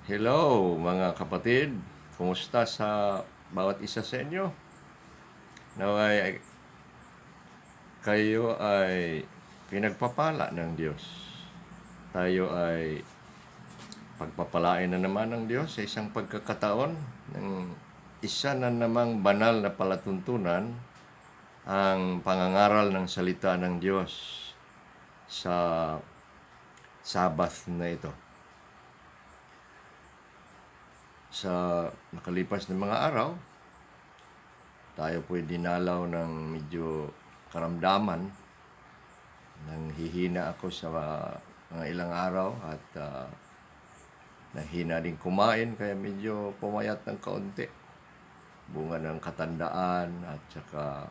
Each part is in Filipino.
Hello mga kapatid, kumusta sa bawat isa sa inyo? Naway kayo ay pinagpapala ng Diyos. Tayo ay pagpapalain na naman ng Diyos sa isang pagkakataon ng isa na namang banal na palatuntunan ang pangangaral ng salita ng Diyos sa Sabbath na ito. Sa nakalipas na mga araw, tayo po'y dinalaw ng medyo karamdaman. Nanghihina ako sa mga ilang araw at nahina din kumain kaya medyo pumayat ng kaunti. Bunga ng katandaan at saka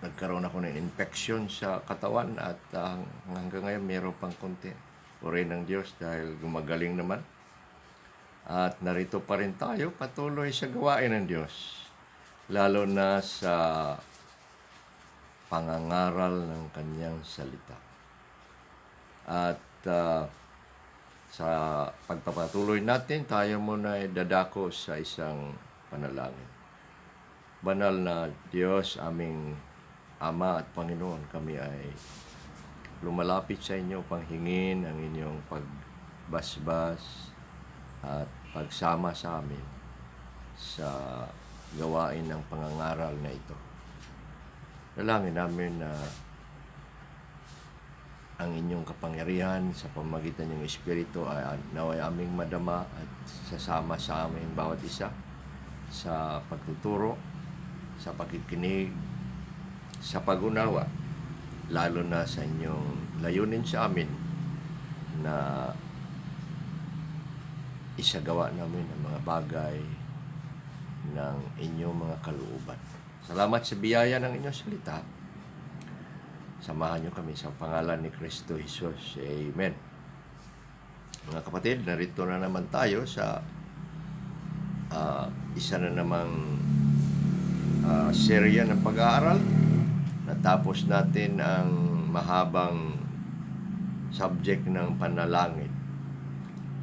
nagkaroon ako ng infection sa katawan at hanggang ngayon meron pang konti. Purihin ng Diyos dahil gumagaling naman. At narito pa rin tayo patuloy sa gawain ng Diyos. Lalo na sa pangangaral ng kanyang salita. At sa pagpapatuloy natin, tayo muna ay dadako sa isang panalangin. Banal na Diyos, aming Ama at Panginoon, kami ay lumalapit sa inyo panghingin ang inyong pagbasbas at pagsama sa amin sa gawain ng pangangaral na ito. Dalangin namin na ang inyong kapangyarihan sa pamamagitan ng Espiritu ay naway aming madama at sasama sa amin bawat isa sa pagtuturo, sa pakikinig, sa pag-unawa, lalo na sa inyong layunin sa amin na isagawa namin ang mga bagay ng inyong mga kalooban. Salamat sa biyaya ng inyong salita. Samahan niyo kami sa pangalan ni Kristo Jesus. Amen. Mga kapatid, narito na naman tayo sa isa na namang serya ng pag-aaral. Natapos natin ang mahabang subject ng panalangin.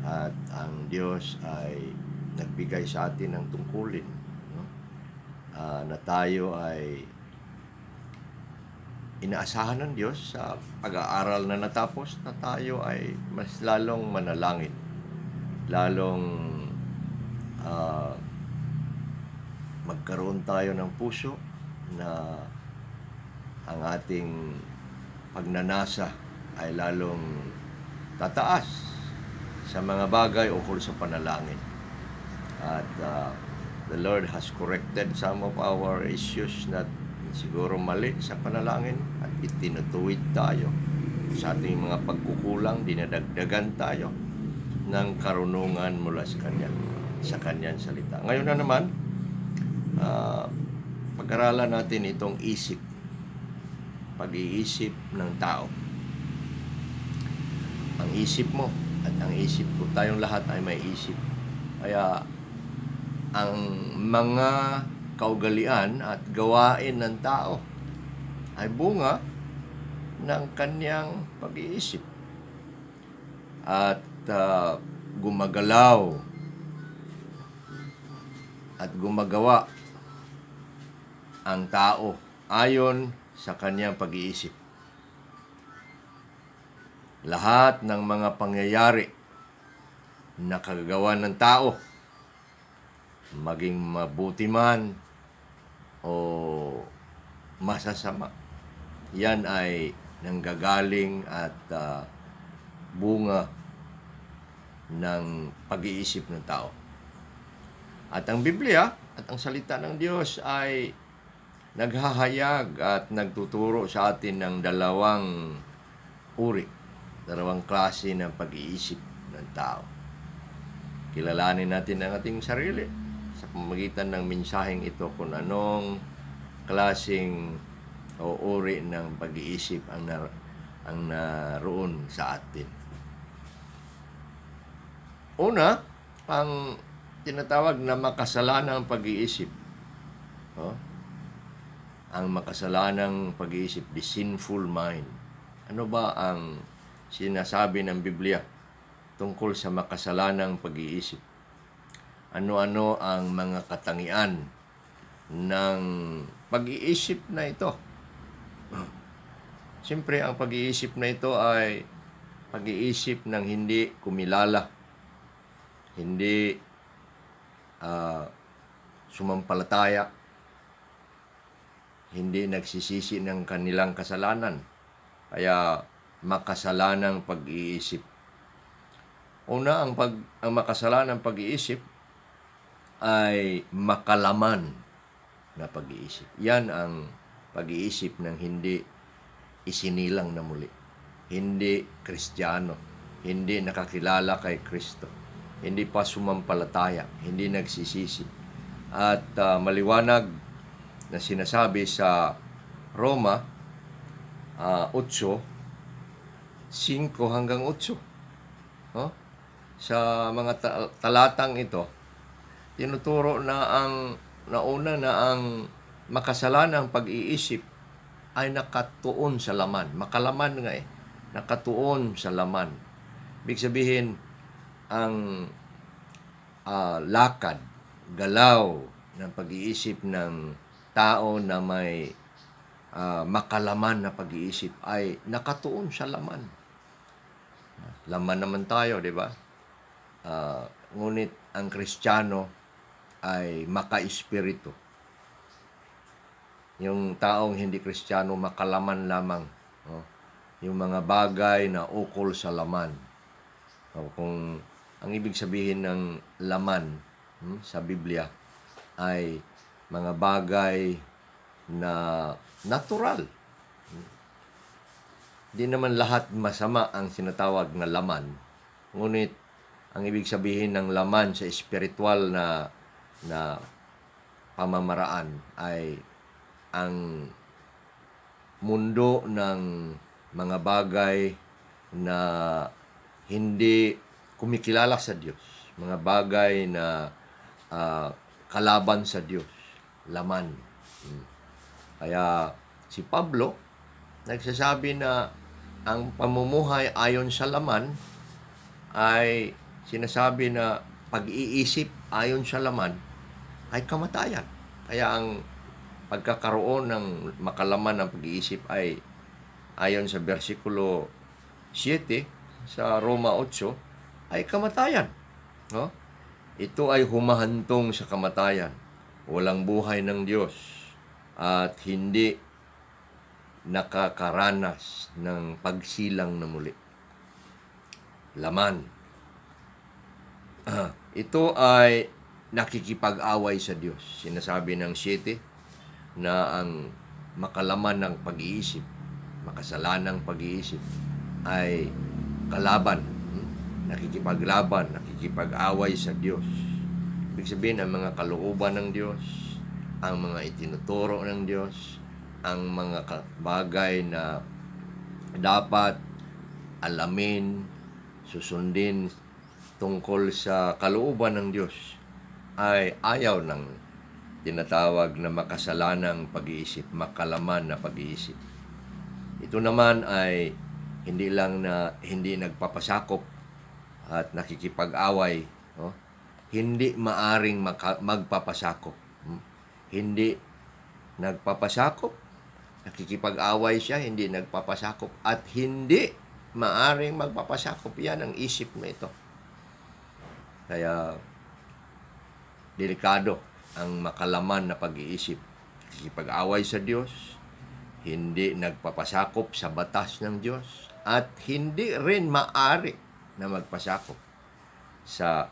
At ang Diyos ay nagbigay sa atin ng tungkulin, no? Na tayo ay inaasahan ng Diyos sa pag-aaral na natapos na tayo ay mas lalong manalangin, lalong magkaroon tayo ng puso na ang ating pagnanasa ay lalong tataas sa mga bagay ukol sa panalangin. At the Lord has corrected some of our issues na siguro mali sa panalangin at itinutuwid tayo sa ating mga pagkukulang, dinadagdagan tayo ng karunungan mula sa kanyang salita. Ngayon na naman, pag-aralan natin itong pag-iisip ng tao. Ang isip mo at ang isip ko, tayong lahat ay may isip. Kaya ang mga kaugalian at gawain ng tao ay bunga ng kanyang pag-iisip. At gumagalaw at gumagawa ang tao ayon sa kanyang pag-iisip. Lahat ng mga pangyayari na kagagawa ng tao, maging mabuti man o masasama, yan ay nanggagaling at bunga ng pag-iisip ng tao. At ang Biblia at ang salita ng Diyos ay naghahayag at nagtuturo sa atin ng dalawang klase ng pag-iisip ng tao. Kilalanin natin ang ating sarili sa pamamagitan ng mensaheng ito kung anong klaseng o uri ng pag-iisip ang naroon sa atin. Una, ang tinatawag na makasalanang pag-iisip. Ang makasalanang pag-iisip, the sinful mind. Ano ba ang sinasabi ng Biblia tungkol sa makasalanang pag-iisip. Ano-ano ang mga katangian ng pag-iisip na ito? Siyempre, ang pag-iisip na ito ay pag-iisip ng hindi kumilala, hindi sumampalataya, hindi nagsisisi ng kanilang kasalanan. Kaya makasalanang pag-iisip. Una, ang makasalanang pag-iisip ay makalaman na pag-iisip. Yan ang pag-iisip ng hindi isinilang na muli. Hindi Kristiyano. Hindi nakakilala kay Kristo. Hindi pa sumampalataya. Hindi nagsisisi. At maliwanag na sinasabi sa Roma 8, 5 hanggang 8. Sa mga talatang ito, tinuturo na nauna na ang makasalanang pag-iisip ay nakatuon sa laman. Makalaman nga nakatuon sa laman. Ibig sabihin, ang lakad, galaw ng pag-iisip ng tao na may makalaman na pag-iisip ay nakatuon sa laman. Laman naman tayo, di ba? Ngunit ang Kristiyano ay maka-espiritu. Yung taong hindi Kristiyano, makalaman lamang. Yung mga bagay na ukol sa laman. Kung ang ibig sabihin ng laman sa Biblia ay mga bagay na natural. Di naman lahat masama ang sinatawag na laman. Ngunit ang ibig sabihin ng laman sa espiritual na pamamaraan ay ang mundo ng mga bagay na hindi kumikilala sa Diyos. Mga bagay na kalaban sa Diyos. Laman. Kaya si Pablo nagsasabi na ang pamumuhay ayon sa laman ay sinasabi na pag-iisip ayon sa laman ay kamatayan. Kaya ang pagkakaroon ng makalaman ng pag-iisip ay ayon sa versikulo 7 sa Roma 8 ay kamatayan. Ito ay humahantong sa kamatayan. Walang buhay ng Diyos at hindi nakakaranas ng pagsilang na muli. Laman. Ito ay nakikipag-away sa Diyos. Sinasabi ng 7 na ang makalaman ng pag-iisip, makasalanang pag-iisip ay kalaban, nakikipaglaban, nakikipag-away sa Diyos. Ibig sabihin, ang mga kalooban ng Diyos, ang mga itinuturo ng Diyos, ang mga bagay na dapat alamin, susundin tungkol sa kalooban ng Diyos ay ayaw ng tinatawag na makasalanang pag-iisip, makalaman na pag-iisip. Ito naman ay hindi lang na hindi nagpapasakop at nakikipag-away, hindi maaring magpapasakop. Hindi nagpapasakop, nakikipag-away siya, hindi nagpapasakop, at hindi maaring magpapasakop. Yan ang isip na ito. Kaya delikado ang makalaman na pag-iisip. Nakikipag-away sa Diyos, hindi nagpapasakop sa batas ng Diyos, at hindi rin maari na magpasakop sa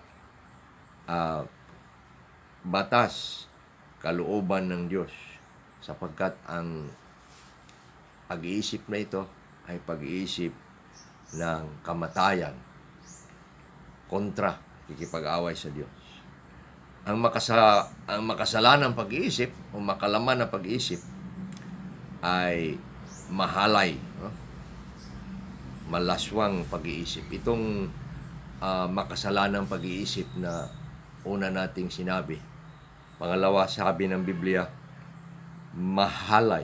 batas, kalooban ng Diyos, sapagkat ang pag-iisip na ito ay pag-iisip ng kamatayan kontra kikipag-away sa Diyos. Ang makasalanang pag-iisip o makalaman na pag-iisip ay mahalay, malaswang pag-iisip. Itong makasalanang pag-iisip na una nating sinabi. Pangalawa, sabi ng Biblia, mahalay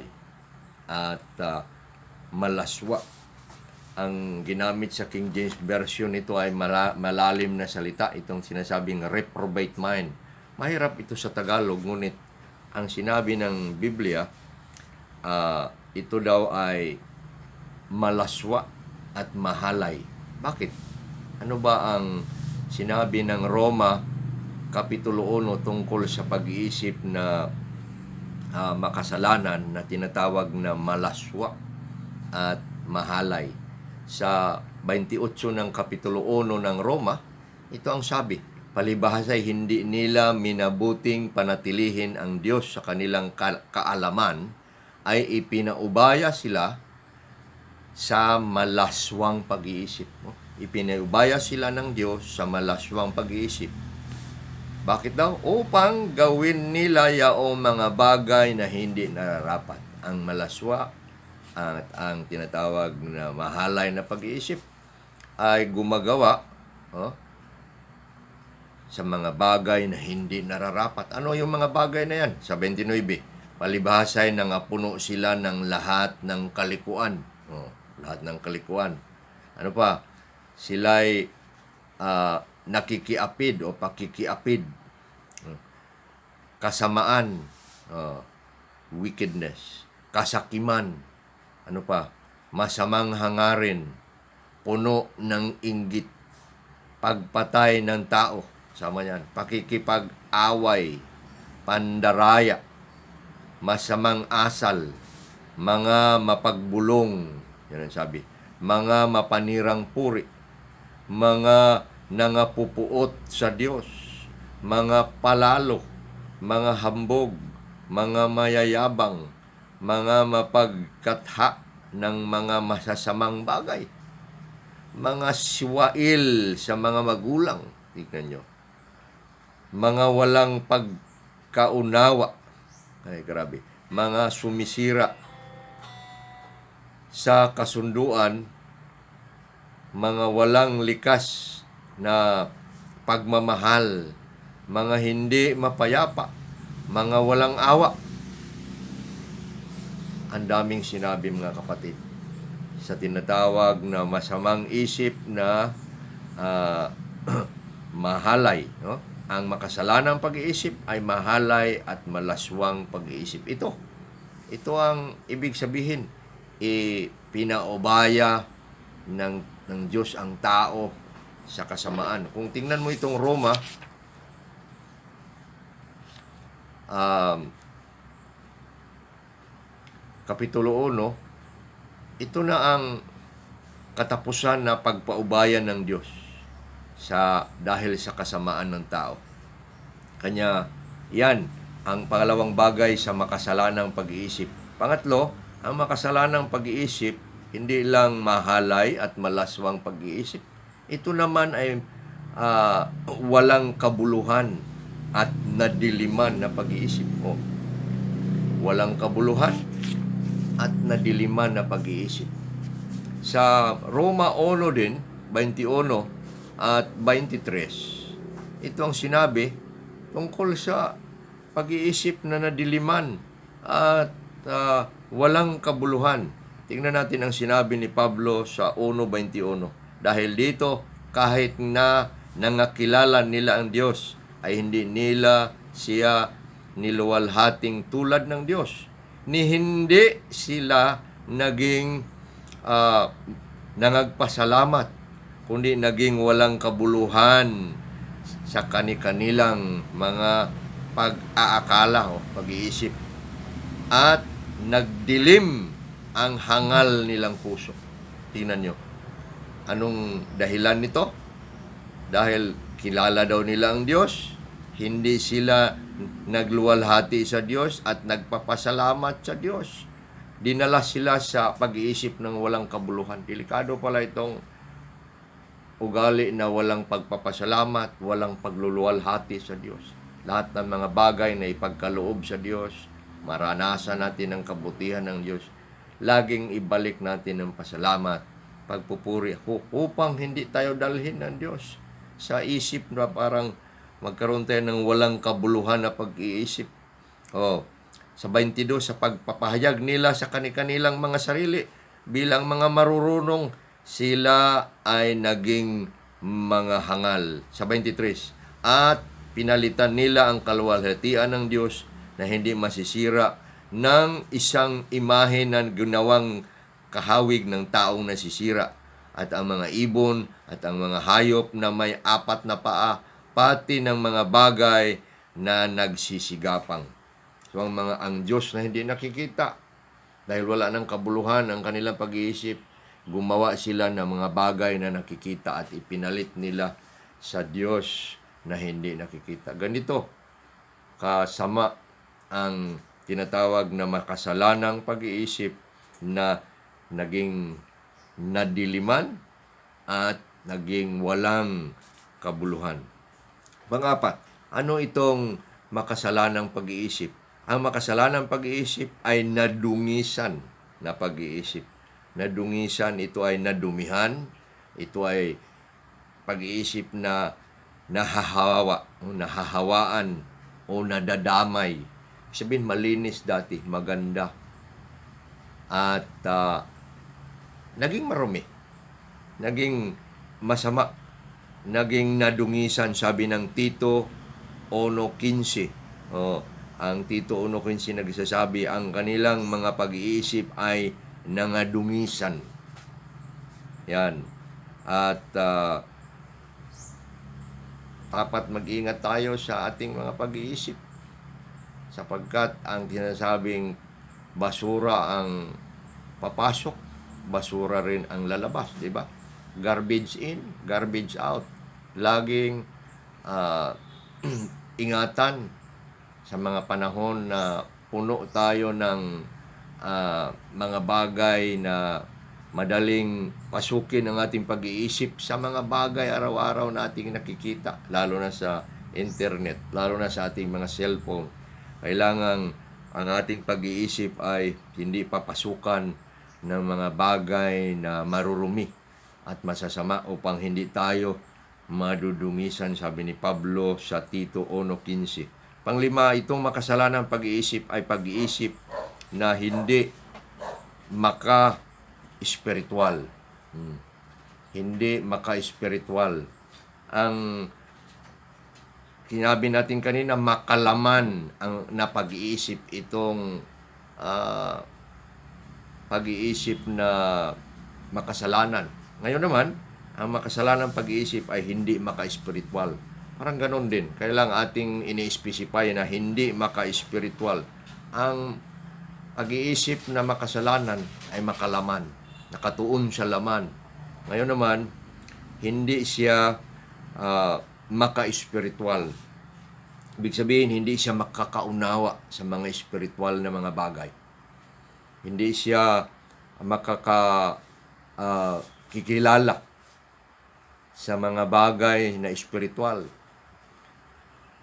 at malaswa ang ginamit sa King James Version nito ay malalim na salita, itong sinasabing reprobate mind. Mahirap ito sa Tagalog, ngunit ang sinabi ng Biblia, ito daw ay malaswa at mahalay. Bakit? Ano ba ang sinabi ng Roma Kapitulo 1 tungkol sa pag-iisip na makasalanan na tinatawag na malaswa at mahalay? Sa 28 ng Kapitulo 1 ng Roma, ito ang sabi, palibhas ay hindi nila minabuting panatilihin ang Diyos sa kanilang kaalaman, ay ipinaubaya sila sa malaswang pag-iisip. Ipinaubaya sila ng Diyos sa malaswang pag-iisip. Bakit daw? Upang gawin nila yaong mga bagay na hindi nararapat. Ang malaswa at ang tinatawag na mahalay na pag-iisip ay gumagawa sa mga bagay na hindi nararapat. Ano yung mga bagay na yan? Sa 29, palibhasay na nga puno sila ng lahat ng kalikuan. Lahat ng kalikuan. Ano pa? Sila'y nakikiapid o pakikiapid. Kasamaan, wickedness, kasakiman, ano pa? Masamang hangarin, puno ng inggit, pagpatay ng tao, sama yan, pakikipag-away, pandaraya, masamang asal, mga mapagbulong, yan ang sabi, mga mapanirang puri, mga nangapupuot sa Diyos, mga palalo, mga hambog, mga mayayabang, mga mapagkatha ng mga masasamang bagay, mga siwail sa mga magulang, tignan nyo, mga walang pagkaunawa, ay grabe, mga sumisira sa kasunduan, mga walang likas na pagmamahal, mga hindi mapayapa, mga walang awa. Ang daming sinabi, mga kapatid, sa tinatawag na masamang isip na mahalay. No? Ang makasalanang pag-iisip ay mahalay at malaswang pag-iisip. Ito ang ibig sabihin. Pinaubaya ng Diyos ang tao sa kasamaan. Kung tingnan mo itong Roma, Kapitulo 1, ito na ang katapusan na pagpaubayan ng Diyos dahil sa kasamaan ng tao. Kanya, yan ang pangalawang bagay sa makasalanang pag-iisip. Pangatlo, ang makasalanang pag-iisip, hindi lang mahalay at malaswang pag-iisip. Ito naman ay walang kabuluhan at nadiliman na pag-iisip. Walang kabuluhan at nadiliman na pag-iisip. Sa Roma 1 din, 21 at 23, ito ang sinabi tungkol sa pag-iisip na nadiliman at walang kabuluhan. Tingnan natin ang sinabi ni Pablo sa 1:21. Dahil dito, kahit na nangakilala nila ang Diyos, ay hindi nila siya niluwalhating tulad ng Diyos, ni hindi sila naging nangagpasalamat, kundi naging walang kabuluhan sa kanilang mga pag-aakala o pag-iisip, at nagdilim ang hangal nilang puso. Tingnan nyo. Anong dahilan nito? Dahil kilala daw nila ang Diyos, hindi sila nagluwalhati sa Diyos at nagpapasalamat sa Diyos. Dinala sila sa pag-iisip ng walang kabuluhan. Delikado pala itong ugali na walang pagpapasalamat, walang pagluluwalhati sa Diyos. Lahat ng mga bagay na ipagkaloob sa Diyos, maranasan natin ang kabutihan ng Diyos, laging ibalik natin ang pasalamat, pagpupuri upang hindi tayo dalhin ng Diyos sa isip na parang magkaroon tayo ng walang kabuluhan na pag-iisip. Sa 22, sa pagpapahayag nila sa kanilang mga sarili bilang mga marurunong sila ay naging mga hangal. Sa 23, at pinalitan nila ang kaluwalhatian ng Diyos na hindi masisira ng isang imahe na ginawang kahawig ng taong nasisira, at ang mga ibon at ang mga hayop na may 4 na paa, pati ng mga bagay na nagsisigapang. So ang Diyos na hindi nakikita, dahil wala ng kabuluhan ang kanilang pag-iisip, gumawa sila ng mga bagay na nakikita at ipinalit nila sa Diyos na hindi nakikita. Ganito kasama ang tinatawag na makasalanang pag-iisip na naging nadiliman at naging walang kabuluhan. Pang-4, ano itong makasalanang pag-iisip? Ang makasalanang pag-iisip ay nadungisan na pag-iisip. Nadungisan, ito ay nadumihan, ito ay pag-iisip na nahahawaan o nadadamay. Sabihin, malinis dati, maganda. At naging marumi, naging masama, naging nadungisan, sabi ng Tito 1:15. Ang Tito 1:15 nagsasabi, ang kanilang mga pag-iisip ay nangadungisan. Yan. At dapat mag-ingat tayo sa ating mga pag-iisip, sapagkat ang tinasabing basura ang papasok, basura rin ang lalabas, di ba? Garbage in, garbage out. Laging ingatan sa mga panahon na puno tayo ng mga bagay na madaling pasukin ang ating pag-iisip sa mga bagay araw-araw na ating nakikita, lalo na sa internet, lalo na sa ating mga cellphone. Kailangan ang ating pag-iisip ay hindi papasukan ng mga bagay na marurumi at masasama upang hindi tayo madudungisan, sabi ni Pablo sa Tito 1:15. Pang-5, itong makasalanang pag-iisip ay pag-iisip na hindi maka-espiritual. Hindi maka-espiritual. Ang sinabi natin kanina, makalaman ang na pag-iisip, itong pag-iisip na makasalanan. Ngayon naman, ang makasalanang pag-iisip ay hindi maka-espiritual. Parang ganon din. Kailangan ating ini-specify na hindi maka-espiritual. Ang pag-iisip na makasalanan ay makalaman, nakatuon sa laman. Ngayon naman, hindi siya maka-espiritual. Ibig sabihin, hindi siya makakaunawa sa mga espiritual na mga bagay. Hindi siya makakikilala sa mga bagay na espiritual.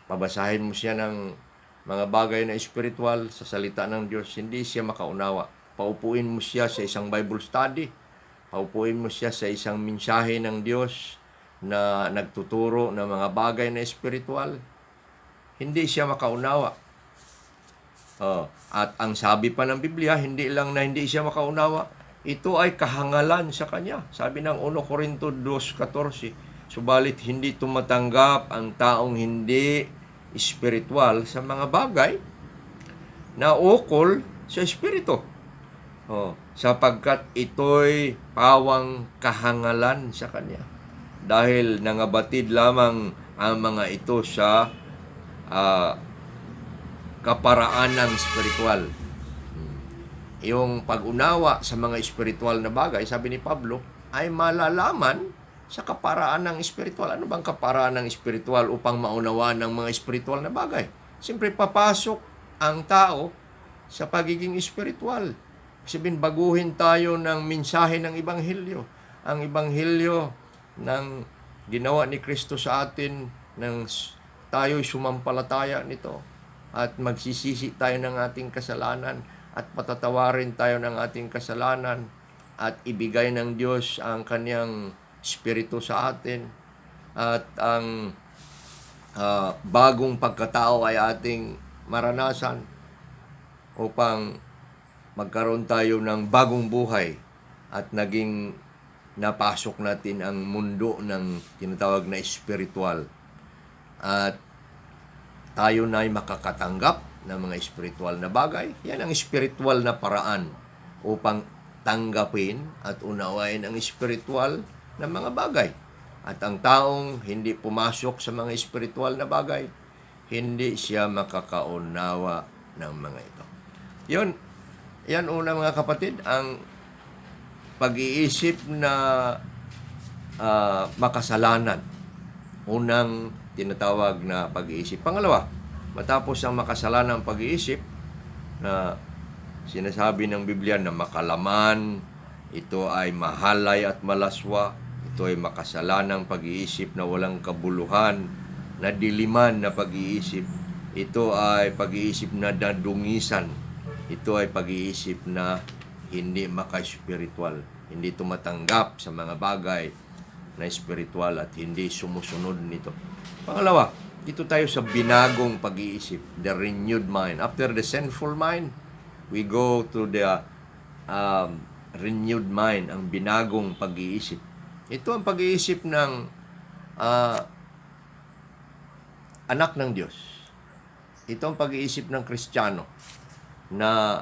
Pabasahin mo siya ng mga bagay na espiritual sa salita ng Diyos, hindi siya makaunawa. Paupuin mo siya sa isang Bible study, paupuin mo siya sa isang mensahe ng Diyos na nagtuturo ng mga bagay na espiritual, hindi siya makaunawa. At ang sabi pa ng Biblia, hindi lang na hindi siya makaunawa, ito ay kahangalan sa kanya. Sabi ng 1 Corinto 2:14, subalit hindi tumatanggap ang taong hindi espiritual sa mga bagay na ukol sa espiritu, sapagkat ito'y pawang kahangalan sa kanya, dahil nangabatid lamang ang mga ito sa kaparaanang espiritual. Yung pag-unawa sa mga espiritual na bagay, sabi ni Pablo, ay malalaman sa kaparaan ng espiritual. Ano bang kaparaan ng espiritual upang maunawaan ng mga espiritual na bagay? Siyempre, papasok ang tao sa pagiging espiritual. Sabihin, baguhin tayo ng mensahe ng Ebanghelyo. Ang Ebanghelyo ng ginawa ni Kristo sa atin, nang tayo'y sumampalataya nito at magsisisi tayo ng ating kasalanan at patatawarin tayo ng ating kasalanan at ibigay ng Diyos ang kanyang Espiritu sa atin, at ang bagong pagkatao ay ating maranasan upang magkaroon tayo ng bagong buhay at naging napasok natin ang mundo ng tinatawag na espiritual. At tayo na ay makakatanggap ng mga espiritual na bagay. Yan ang espiritual na paraan upang tanggapin at unawain ang espiritual na mga bagay. At ang taong hindi pumasok sa mga espiritual na bagay, hindi siya makakaunawa ng mga ito. Yan una mga kapatid, ang pag-iisip na makasalanan. Unang tinatawag na pag-iisip. Pangalawa, matapos ang makasalanang pag-iisip na sinasabi ng Biblia na makalaman, ito ay mahalay at malaswa, ito ay makasalanang pag-iisip na walang kabuluhan, na diliman na pag-iisip, ito ay pag-iisip na dadungisan, ito ay pag-iisip na hindi maka-spiritual, hindi tumatanggap sa mga bagay na spiritual at hindi sumusunod nito. Pangalawa, dito tayo sa binagong pag-iisip, the renewed mind. After the sinful mind, we go to the renewed mind, ang binagong pag-iisip. Ito ang pag-iisip ng anak ng Diyos. Ito ang pag-iisip ng Kristiyano na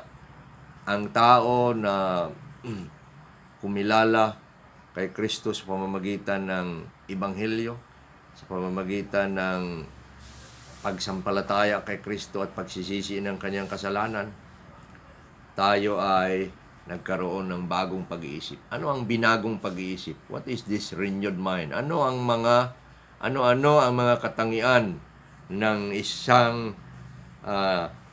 ang tao na kumilala kay Kristo sa pamamagitan ng Ebanghelyo, sa pamamagitan ng pagsampalataya kay Kristo at pagsisisi ng kanyang kasalanan, tayo ay nagkaroon ng bagong pag-iisip. Ano ang binagong pag-iisip? What is this renewed mind? Ano ang mga katangian ng isang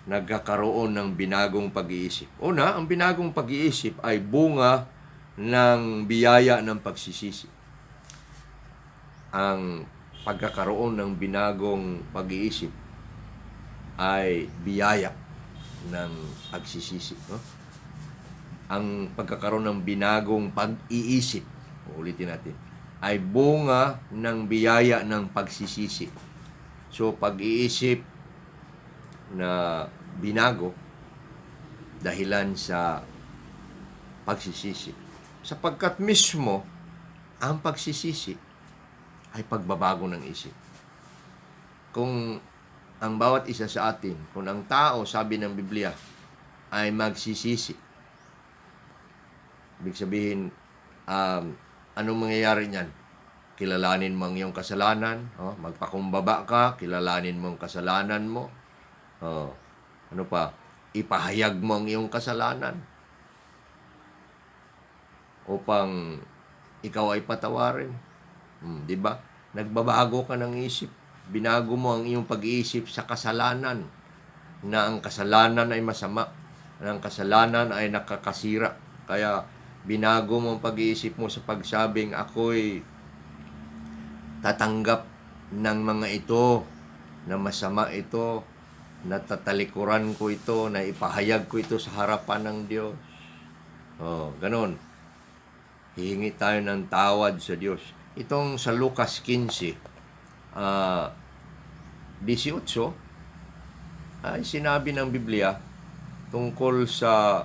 nagkakaroon ng binagong pag-iisip? Una, ang binagong pag-iisip ay bunga ng biyaya ng pagsisisi. Ang pagkakaroon ng binagong pag-iisip ay biyaya ng pagsisisi. No? Ang pagkakaroon ng binagong pag-iisip, ulitin natin, ay bunga ng biyaya ng pagsisisi. So, pag-iisip na binago dahilan sa pagsisisi. Sapagkat mismo ang pagsisisi ay pagbabago ng isip. Kung ang bawat isa sa atin, kung ang tao, sabi ng Biblia, ay magsisisi, ibig sabihin, anong mangyayari niyan? Kilalanin mo ang iyong kasalanan, magpakumbaba ka, kilalanin mo ang kasalanan mo, ipahayag mo ang iyong kasalanan upang ikaw ay patawarin. Di ba? Nagbabago ka ng isip. Binago mo ang iyong pag-iisip sa kasalanan, na ang kasalanan ay masama, na ang kasalanan ay nakakasira. Kaya binago mo ang pag-iisip mo sa pagsabing, ako'y tatanggap ng mga ito, na masama ito, na tatalikuran ko ito, na ipahayag ko ito sa harapan ng Diyos. Ganon. Hihingi tayo ng tawad sa Diyos. Itong sa Lucas 15, 18, ay sinabi ng Biblia tungkol sa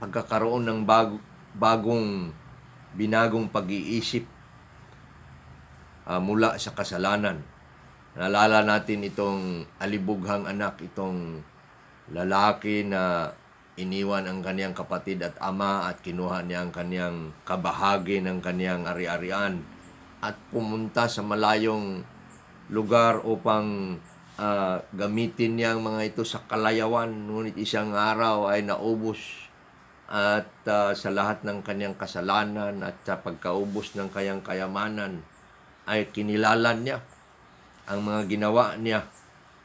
pagkakaroon ng bagong binagong pag-iisip mula sa kasalanan. Naalala natin itong alibughang anak, itong lalaki na iniwan ang kaniyang kapatid at ama at kinuha niya ang kaniyang kabahagi ng kaniyang ari-arian at pumunta sa malayong lugar upang gamitin niya ang mga ito sa kalayawan. Ngunit isang araw ay naubos at sa lahat ng kaniyang kasalanan at sa pagkaubos ng kanyang kayamanan ay kinilalan niya ang mga ginawa niya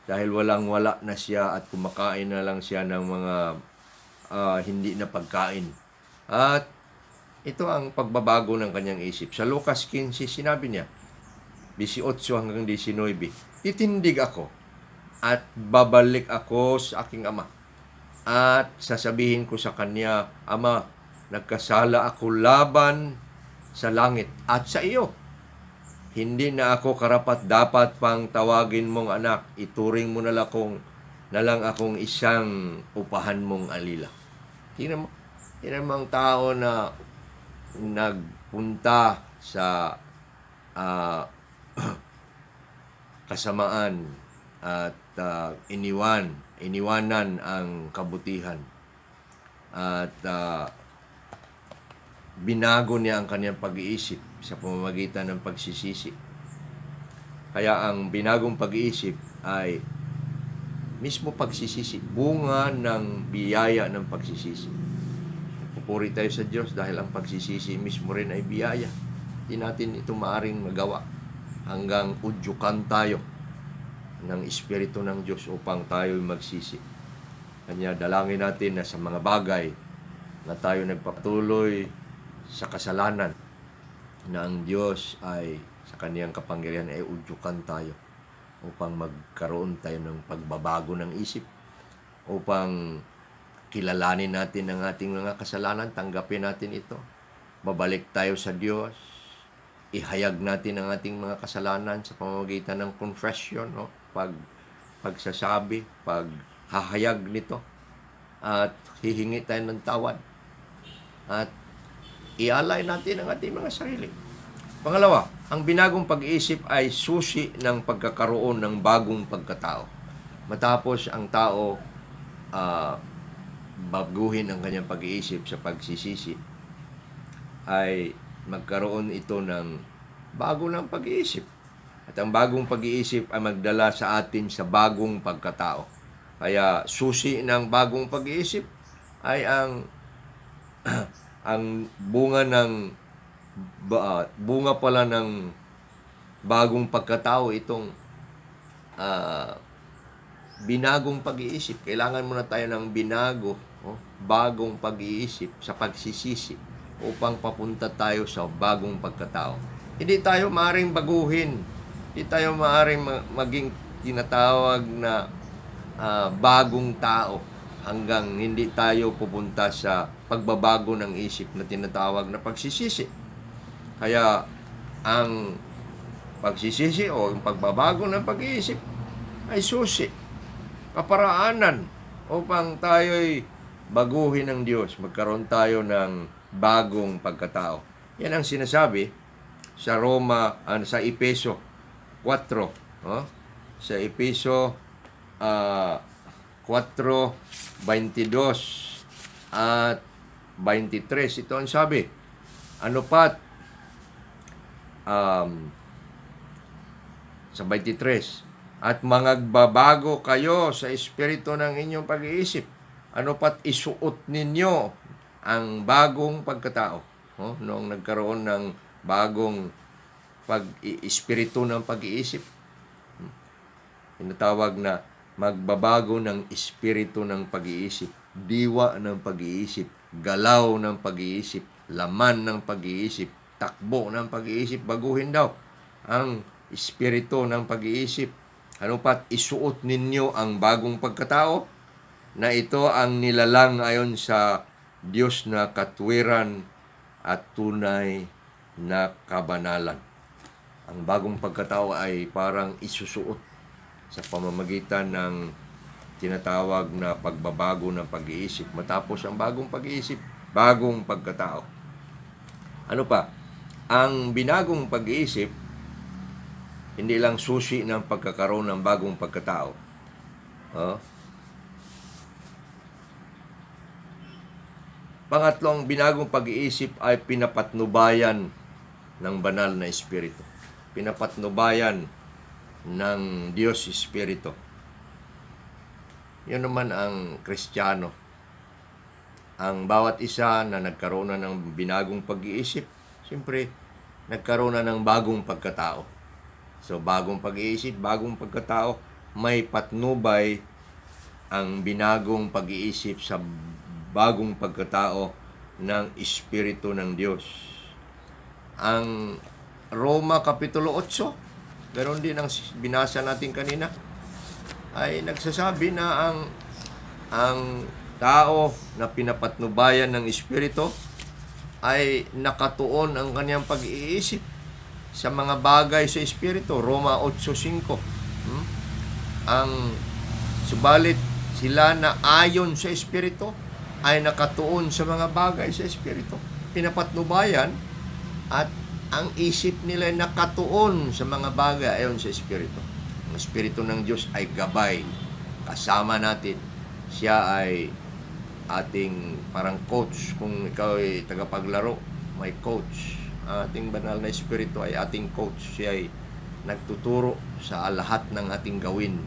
dahil walang-wala na siya at kumakain na lang siya ng mga hindi na pagkain. At ito ang pagbabago ng kanyang isip. Sa Lucas 15, sinabi niya, 18 hanggang 19, titindig ako at babalik ako sa aking ama. At sasabihin ko sa kanya, Ama, nagkasala ako laban sa langit at sa iyo. Hindi na ako karapat-dapat pang tawagin mong anak. Ituring mo na lang akong isang upahan mong alila. Tingnan mo ang tao na nagpunta sa ah, kasamaan at iniwanan ang kabutihan at binago niya ang kanyang pag-iisip sa pamamagitan ng pagsisisi. Kaya ang binagong pag-iisip ay mismo pagsisisi, bunga ng biyaya ng pagsisisi. Pupuri tayo sa Diyos dahil ang pagsisisi mismo rin ay biyaya. Hindi natin ito maaring magawa hanggang udyukan tayo ng Espiritu ng Diyos upang tayo magsisi. Kanya dalangin natin na sa mga bagay na tayo nagpatuloy sa kasalanan, na ang Diyos ay sa kaniyang kapangyarihan ay udyukan tayo upang magkaroon tayo ng pagbabago ng isip, upang kilalanin natin ang ating mga kasalanan, tanggapin natin ito, babalik tayo sa Diyos, ihayag natin ang ating mga kasalanan sa pamamagitan ng confession, no? Pagsasabi, paghahayag nito, at hihingi tayo ng tawad, at ialay natin ang ating mga sarili. Pangalawa, ang binagong pag-iisip ay susi ng pagkakaroon ng bagong pagkatao. Matapos ang tao baguhin ang kanyang pag-iisip sa pagsisisi, ay magkaroon ito ng bago ng pag-iisip. At ang bagong pag-iisip ay magdala sa atin sa bagong pagkatao. Kaya susi ng bagong pag-iisip ay ang bunga pala ng bagong pagkatao, itong binagong pag-iisip. Kailangan muna tayo ng bagong pag-iisip sa pagsisisi upang papunta tayo sa bagong pagkatao. Hindi tayo maaaring baguhin. Hindi tayo maaaring maging tinatawag na bagong tao hanggang hindi tayo pupunta sa pagbabago ng isip na tinatawag na pagsisisi. Kaya ang pagsisisi o ang pagbabago ng pag-iisip ay susi, kaparaanan upang tayo'y baguhin ng Diyos, magkaroon tayo ng bagong pagkatao. Yan ang sinasabi sa sa Efeso 4, sa Efeso 4:22 at 23. Ito ang sabi, sa 23, at mangagbabago kayo sa espiritu ng inyong pag-iisip. Isuot ninyo ang bagong pagkatao. Noong nagkaroon ng bagong espiritu ng pag-iisip, tinatawag na magbabago ng espiritu ng pag-iisip, diwa ng pag-iisip, galaw ng pag-iisip, laman ng pag-iisip, takbo ng pag-iisip. Baguhin daw ang espiritu ng pag-iisip. Isuot ninyo ang bagong pagkatao, na ito ang nilalang ayon sa Diyos na katwiran at tunay na kabanalan. Ang bagong pagkatao ay parang isusuot sa pamamagitan ng tinatawag na pagbabago ng pag-iisip. Matapos ang bagong pag-iisip, bagong pagkatao. Ang binagong pag-iisip, hindi lang susi ng pagkakaroon ng bagong pagkatao. Pangatlong, binagong pag-iisip ay pinapatnubayan ng banal na espiritu. Pinapatnubayan ng Diyos Espiritu. Yun naman ang Kristiyano. Ang bawat isa na nagkaroon na ng binagong pag-iisip, siyempre, nagkaroon na ng bagong pagkatao. So, bagong pag-iisip, bagong pagkatao, may patnubay ang binagong pag-iisip sa bagong pagkatao ng Espiritu ng Diyos. Ang Roma Kapitulo 8, ganoon din ang binasa natin kanina, ay nagsasabi na ang tao na pinapatnubayan ng Espiritu ay nakatuon ang kanyang pag-iisip sa mga bagay sa Espiritu. Roma 8:5. Subalit sila na ayon sa Espiritu ay nakatuon sa mga bagay sa Espiritu. pinapatnubayan at ang isip nila ay nakatuon sa mga bagay ayon sa Espiritu. Ang Espiritu ng Diyos ay gabay. Kasama natin. Siya ay ating parang coach. Kung ikaw ay tagapaglaro, may coach. Ang ating banal na Espiritu ay ating coach. Siya ay nagtuturo sa lahat ng ating gawin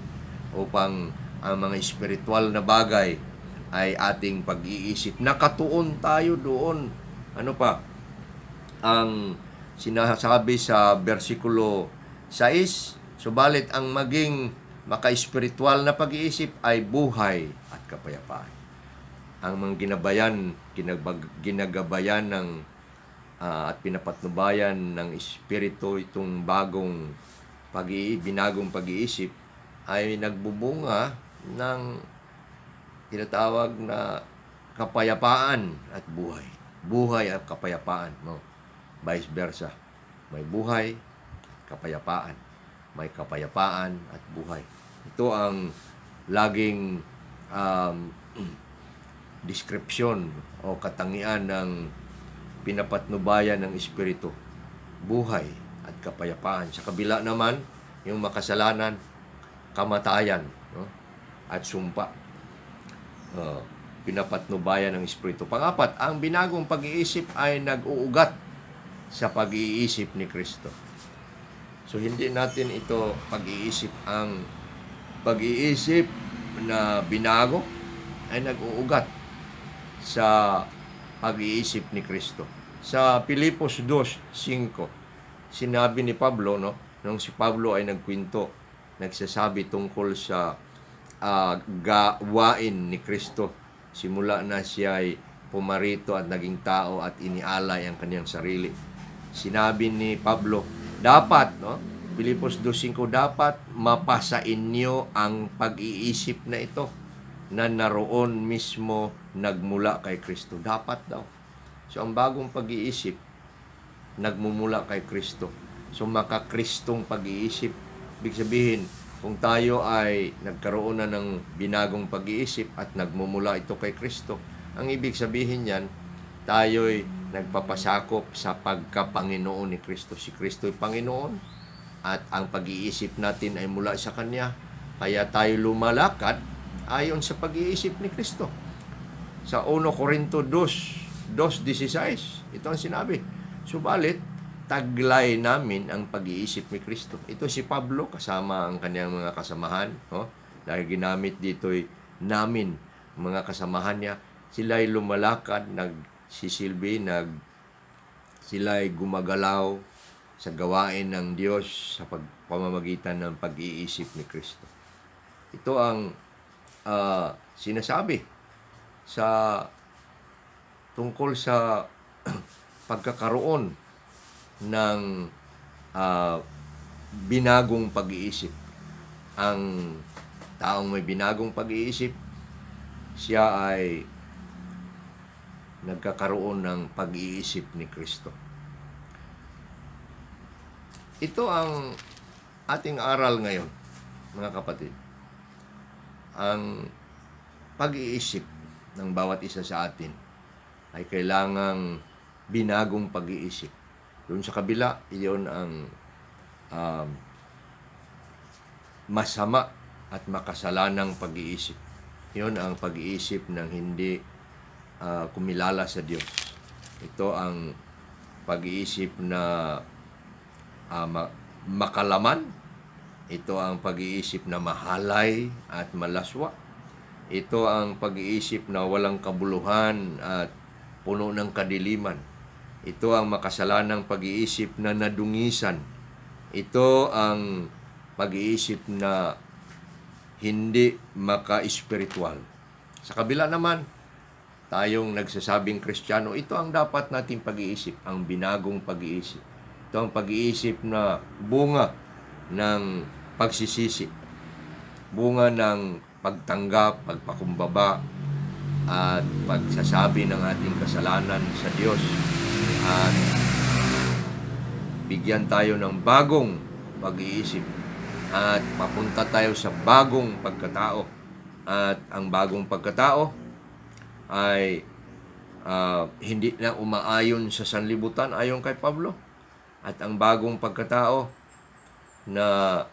upang ang mga espiritual na bagay ay ating pag-iisip. Nakatuon tayo doon. Ano pa? Ang sinasabi sa versikulo 6, subalit ang maging maka-espiritual na pag-iisip ay buhay at kapayapaan. Ang mga ginagabayan ng at pinapatnubayan ng Espiritu itong binagong pag-iisip ay nagbubunga ng tinatawag na kapayapaan at buhay. Buhay at kapayapaan. No? Vice versa. May buhay, kapayapaan. May kapayapaan at buhay. Ito ang laging description o katangian ng pinapatnubayan ng Espiritu. Buhay at kapayapaan. Sa kabila naman, yung makasalanan, kamatayan, no? At sumpa. Pinapatnubayan ng Espiritu. Pangapat, ang binagong pag-iisip ay nag-uugat sa pag-iisip ni Kristo. So, hindi natin ito pag-iisip. Ang pag-iisip na binago ay nag-uugat sa pag-iisip ni Kristo. Sa Filipos 2:5, sinabi ni Pablo, no, nung si Pablo ay nagkwento, nagsasabi tungkol sa gawain ni Kristo. Simula na siya ay pumarito at naging tao at inialay ang kanyang sarili. Sinabi ni Pablo, dapat, no, Filipos 2:5, dapat mapasa inyo ang pag-iisip na ito na naroon mismo nagmula kay Kristo. Dapat daw. So, ang bagong pag-iisip, nagmumula kay Kristo. So, makakristong pag-iisip. Ibig sabihin, kung tayo ay nagkaroon na ng binagong pag-iisip at nagmumula ito kay Kristo, ang ibig sabihin yan, tayo'y nagpapasakop sa pagka-Panginoon ni Kristo. Si Kristo ay Panginoon at ang pag-iisip natin ay mula sa Kanya. Kaya tayo lumalakad ayon sa pag-iisip ni Kristo. Sa 1 Corinto 2:16, ito ang sinabi. Subalit, taglay namin ang pag-iisip ni Kristo. Ito si Pablo kasama ang kanyang mga kasamahan. No? Dahil ginamit dito'y namin, mga kasamahan niya. Sila'y lumalakad, nagsisilbi, sila'y gumagalaw sa gawain ng Diyos sa pamamagitan ng pag-iisip ni Kristo. Ito ang sinasabi sa tungkol sa pagkakaroon ng binagong pag-iisip. Ang taong may binagong pag-iisip, siya ay nagkakaroon ng pag-iisip ni Kristo. Ito ang ating aral ngayon, mga kapatid. Ang pag-iisip ng bawat isa sa atin ay kailangang binagong pag-iisip. Doon sa kabila, iyon ang masama at makasalanang pag-iisip. Iyon ang pag-iisip ng hindi kumilala sa Diyos. Ito ang pag-iisip na makalaman. Ito ang pag-iisip na mahalay at malaswa. Ito ang pag-iisip na walang kabuluhan at puno ng kadiliman. Ito ang makasalanang pag-iisip na nadungisan. Ito ang pag-iisip na hindi maka-espiritual. Sa kabila naman, tayong nagsasabing Kristiyano, ito ang dapat nating pag-iisip, ang binagong pag-iisip. Ito ang pag-iisip na bunga ng pagsisisi, bunga ng pagtanggap, pagpakumbaba, at pagsasabi ng ating kasalanan sa Diyos. At bigyan tayo ng bagong pag-iisip at papunta tayo sa bagong pagkatao. At ang bagong pagkatao ay hindi na umaayon sa sanlibutan ayon kay Pablo. At ang bagong pagkatao na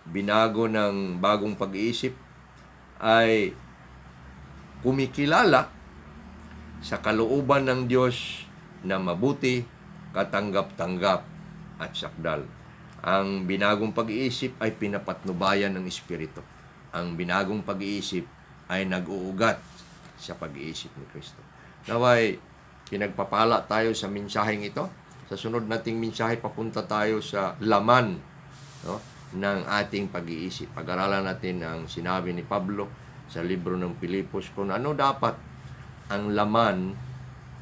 binago ng bagong pag-iisip ay kumikilala sa kalooban ng Diyos na mabuti, katanggap-tanggap at sakdal. Ang binagong pag-iisip ay pinapatnubayan ng Espiritu. Ang binagong pag-iisip ay nag-uugat sa pag-iisip ni Kristo. Naway, pinagpapala tayo sa mensaheng ito. Sa sunod nating mensahe, papunta tayo sa laman, no, ng ating pag-iisip. Pag-aralan natin ang sinabi ni Pablo sa libro ng Pilipos kung ano dapat ang laman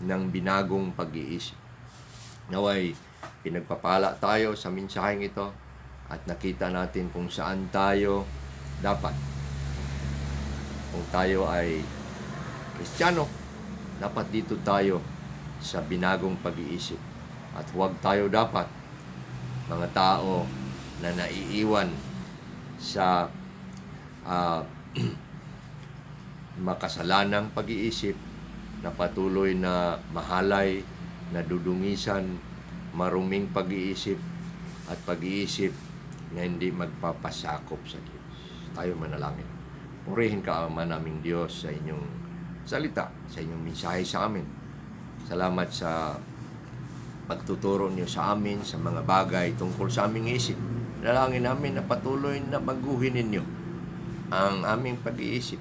ng binagong pag-iisip. Naway, pinagpapala tayo sa mensaheng ito at nakita natin kung saan tayo dapat. Kung tayo ay Kristiyano, dapat dito tayo sa binagong pag-iisip. At huwag tayo dapat mga tao na naiiwan sa makasalanang pag-iisip na patuloy na mahalay, nadudungisan, maruming pag-iisip at pag-iisip na hindi magpapasakop sa Diyos. Tayo manalangin. Purihin ka, Ama naming Diyos, sa inyong salita, sa inyong mensahe sa amin. Salamat sa pagtuturo niyo sa amin sa mga bagay tungkol sa aming isip. Dalangin namin na patuloy na baguhin ninyo ang aming pag-iisip.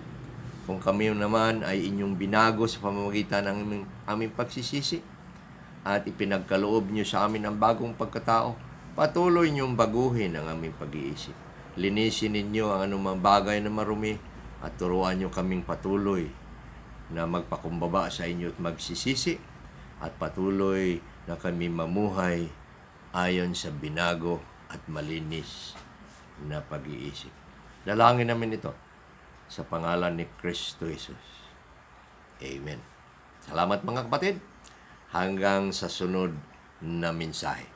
Kung kami naman ay inyong binago sa pamamagitan ng aming pagsisisi at ipinagkaloob niyo sa amin ang bagong pagkatao, patuloy niyong baguhin ang aming pag-iisip. Linisin ninyo ang anumang bagay na marumi at turuan niyo kaming patuloy na magpakumbaba sa inyo at magsisisi at patuloy na kami mamuhay ayon sa binago at malinis na pag-iisip. Dalangin namin ito sa pangalan ni Kristo Jesus. Amen. Salamat mga kapatid. Hanggang sa sunod na mensahe.